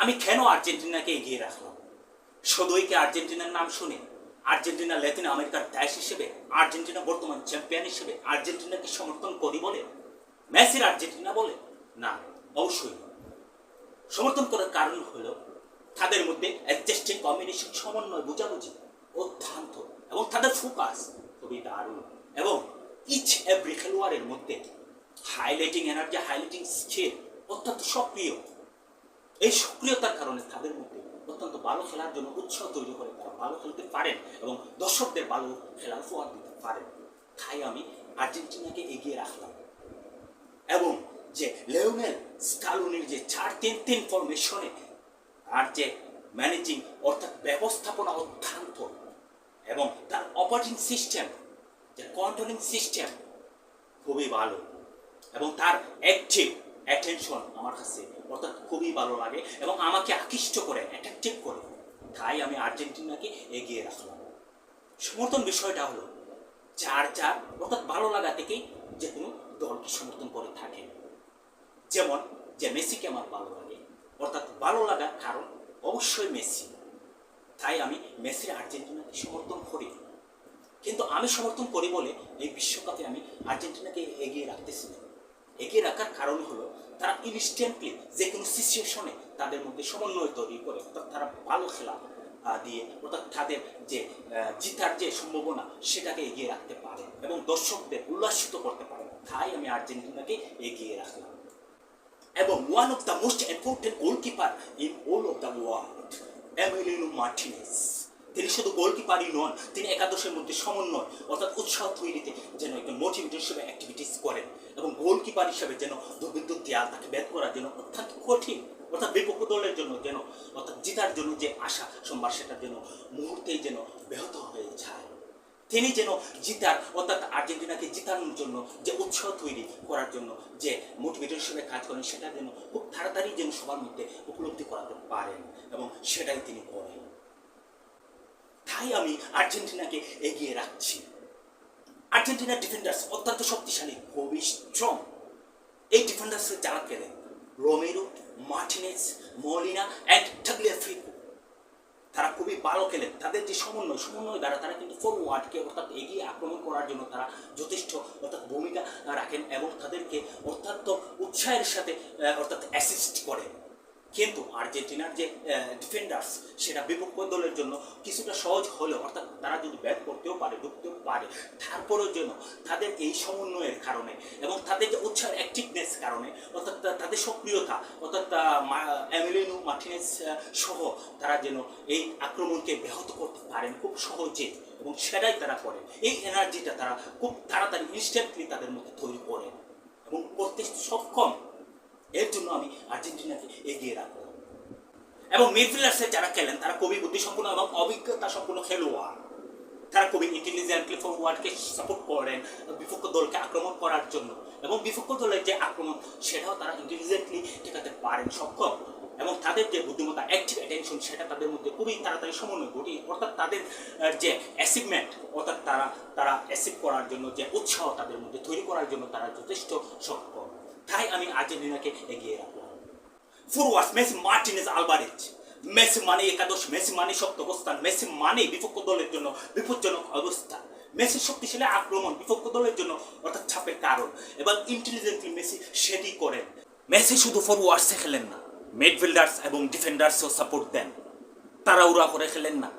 আমি কেন আর্জেন্টিনাকে এগিয়ে রাখলাম? শুধুই কি আর্জেন্টিনার নাম শুনে আর্জেন্টিনা লাতিন আমেরিকার দেশ হিসেবে, আর্জেন্টিনা বর্তমান চ্যাম্পিয়ন হিসেবে আর্জেন্টিনাকে সমর্থন করি বলে, মেসির আর্জেন্টিনা বলে? না, অবশ্যই সমর্থন করার কারণ হলো তাদের মধ্যে অ্যাডজাস্টিং কম্বিনেশন, সমন্বয়, বোঝাবুঝি অত্যন্ত, এবং তাদের ফোকাস খুবই দারুণ, এবং ইচ এভরি খেলোয়াড়ের মধ্যে হাইলাইটিং এনার্জি, হাইলাইটিং স্কিল অত্যন্ত সক্রিয়। এই সক্রিয়তার কারণে তাদের মধ্যে অত্যন্ত ভালো খেলার জন্য উৎসাহ তৈরি করে, তারা ভালো খেলতে পারেন এবং দর্শকদের ভালো খেলার উপহার দিতে পারেন। তাই আমি আর্জেন্টিনাকে এগিয়ে রাখলাম। এবং যে লিওনেল স্কালোনির যে 4-3-3 ফরমেশনে আর যে ম্যানেজিং অর্থাৎ ব্যবস্থাপনা অত্যন্ত, এবং তার অপারেটিং সিস্টেম, যে কন্ট্রোলিং সিস্টেম খুবই ভালো, এবং তার অ্যাক্টিভ অ্যাটেনশন আমার কাছে অর্থাৎ খুবই ভালো লাগে এবং আমাকে আকৃষ্ট করে, অ্যাট্রাকটিভ করে। তাই আমি আর্জেন্টিনাকে এগিয়ে রাখলাম। সমর্থন বিষয়টা হলো যার যার অর্থাৎ ভালো লাগা থেকেই যে কোনো দলকে সমর্থন করে থাকে। যেমন যে মেসিকে আমার ভালো লাগে, অর্থাৎ ভালো লাগার কারণ অবশ্যই মেসি, তাই আমি মেসির আর্জেন্টিনাকে সমর্থন করি। কিন্তু আমি সমর্থন করি বলে এই বিশ্বকাপে আমি আর্জেন্টিনাকে এগিয়ে রাখতেছি না। এগিয়ে রাখার কারণ হলো তারা ইনস্ট্যান্টলি যে কোনো সিচুয়েশনে তাদের মধ্যে সমন্বয় তৈরি করে, অর্থাৎ তারা ভালো খেলা দিয়ে অর্থাৎ তাদের যে জিতার যে সম্ভাবনা সেটাকে এগিয়ে রাখতে পারে এবং দর্শকদের উল্লাসিত করতে পারে। তাই আমি আর্জেন্টিনাকে এগিয়ে রাখলাম। এবং one of the most important goalkeeper in all of the world, Emiliano Martinez, তিনি শুধু গোলকিপারই নন, তিনি একাদশের মধ্যে সমন্বয় অর্থাৎ উৎসাহ তৈরিতে যেন একজন মোটিভেটর হিসেবে অ্যাক্টিভিটিস করেন, এবং গোলকিপার হিসেবে যেন দুর্বিদ্যুৎ দেয়াল তাকে ব্যাট করার জন্য অত্যন্ত কঠিন, অর্থাৎ বিপক্ষ দলের জন্য যেন অর্থাৎ জেতার জন্য যে আশা সোমবার সেটার জন্য মুহূর্তেই যেন ব্যাহত হয়ে যায়। তিনি যেন জিতার অর্থাৎ আর্জেন্টিনাকে জিতানোর জন্য যে উৎসাহ তৈরি করার জন্য যে মোটিভেটর হিসেবে কাজ করেন, সেটা যেন খুব তাড়াতাড়ি যেন সবার মধ্যে উপলব্ধি করাতে পারেন, এবং সেটাই তিনি করেন। তাই আমি আর্জেন্টিনাকে এগিয়ে রাখছি। আর্জেন্টিনার ডিফেন্ডার্স অত্যন্ত শক্তিশালী, খুবই স্ট্রং। এই ডিফেন্ডার্স যারা খেলেন Romero, Martinez, Molina and Tagliafico, তারা খুবই ভালো খেলেন। তাদের যে সমন্বয় দ্বারা তারা কিন্তু ফরওয়ার্ডকে অর্থাৎ এগিয়ে আক্রমণ করার জন্য তারা যথেষ্ট অর্থাৎ ভূমিকা রাখেন এবং তাদেরকে অত্যন্ত উৎসাহের সাথে অর্থাৎ অ্যাসিস্ট করেন। কিন্তু আর্জেন্টিনার যে ডিফেন্ডার্স সেটা বিপক্ষ দলের জন্য কিছুটা সহজ হলেও, অর্থাৎ তারা যদি ব্যাট করতেও পারে, ঢুকতেও পারে, তারপরেও যেন তাদের এই সমন্বয়ের কারণে এবং তাদের যে উৎসাহের অ্যাক্টিভনেস কারণে, অর্থাৎ তাদের সক্রিয়তা, অর্থাৎ এমিলিয়ানো মার্টিনেজ সহ তারা যেন এই আক্রমণকে ব্যাহত করতে পারেন খুব সহজে, এবং সেটাই তারা করেন। এই এনার্জিটা তারা খুব তাড়াতাড়ি ইনস্ট্যান্টলি তাদের মধ্যে তৈরি করেন এবং করতে সক্ষম। এর জন্য আমি আর্জেন্টিনাকে এগিয়ে রাখলাম। এবং মিডফিল্ডার্সে যারা খেলেন তারা খুবই বুদ্ধিসম্পন্ন এবং অভিজ্ঞতা সম্পন্ন খেলোয়াড়। তারা খুবই ইন্টেলিজেন্টলি ফরওয়ার্ডকে সাপোর্ট করেন বিপক্ষ দলকে আক্রমণ করার জন্য, এবং বিপক্ষ দলের যে আক্রমণ সেটাও তারা ইন্টেলিজেন্টলি ঠেকাতে পারেন সক্ষম, এবং তাদের যে বুদ্ধিমত্তা, অ্যাক্টিভ অ্যাটেনশন, সেটা তাদের মধ্যে খুবই তাড়াতাড়ি সমন্বয় ঘটিয়ে অর্থাৎ তাদের যে অ্যাচিভমেন্ট অর্থাৎ তারা অ্যাচিভ করার জন্য যে উৎসাহ তাদের মধ্যে তৈরি করার জন্য তারা যথেষ্ট সক্ষম। তাই আমি আর্জেন্টিনাকে এগিয়ে রাখলাম। Forward Messi, Martinez, Alvarez. Messi মানে একাদশ, মেসি মানে শক্ত অবস্থান, মেসি মানে বিপক্ষ দলের জন্য বিপজ্জনক অবস্থা। মেসি শক্তিশালী আক্রমণ বিপক্ষ দলের জন্য অর্থাৎ চাপের কারণ, এবং ইন্টেলিজেন্টলি মেসি সেটি করেন। মেসি শুধু ফরওয়ার্ডসে খেলেন না, মিডফিল্ডার্স এবং ডিফেন্ডার্সও সাপোর্ট দেন। তারা উড়া করে খেলেন না,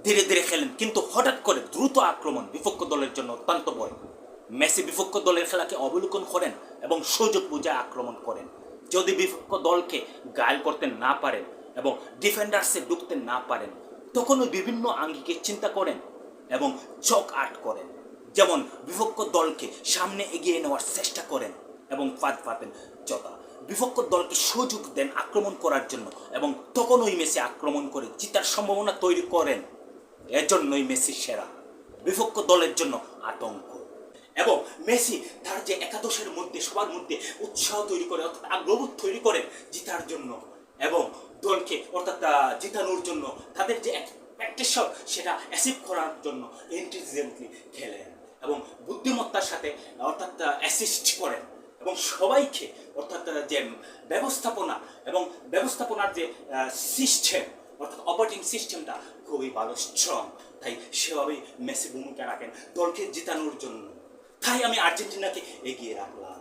ধীরে ধীরে খেলেন, কিন্তু হঠাৎ করে দ্রুত আক্রমণ বিপক্ষ দলের জন্য অত্যন্ত ভয়। মেসি বিপক্ষ দলের খেলাকে অবলোকন করেন এবং সুযোগ বুঝে আক্রমণ করেন। যদি বিপক্ষ দলকে ঘায়েল করতে না পারেন এবং ডিফেন্ডার্সে ঢুকতে না পারেন, তখন ওই বিভিন্ন আঙ্গিকে চিন্তা করেন এবং চোখ আট করেন। যেমন বিপক্ষ দলকে সামনে এগিয়ে নেওয়ার চেষ্টা করেন এবং ফাঁদ পাতেন যথা বিপক্ষ দলকে সুযোগ দেন আক্রমণ করার জন্য, এবং তখন ওই মেসি আক্রমণ করে জিতার সম্ভাবনা তৈরি করেন। এজন্যই মেসি সেরা, বিপক্ষ দলের জন্য আতঙ্ক। এবং মেসি তার যে একাদশের মধ্যে সবার মধ্যে উৎসাহ তৈরি করে অর্থাৎ আগ্রহ তৈরি করেন জিতার জন্য, এবং দলকে অর্থাৎ জিতানোর জন্য তাদের যে প্র্যাকটিস সেটা অ্যাচিভ করার জন্য ইন্টেলিজেন্টলি খেলেন এবং বুদ্ধিমত্তার সাথে অর্থাৎ অ্যাসিস্ট করেন। এবং সবাইকে, অর্থাৎ যে ব্যবস্থাপনা এবং ব্যবস্থাপনার যে সিস্টেম, অর্থাৎ অপারেটিং সিস্টেমটা খুবই ভালো, স্ট্রং। তাই সেভাবেই মেসি ভূমিকা রাখেন দলকে জেতানোর জন্য। তাই আমি আর্জেন্টিনাকে এগিয়ে রাখলাম।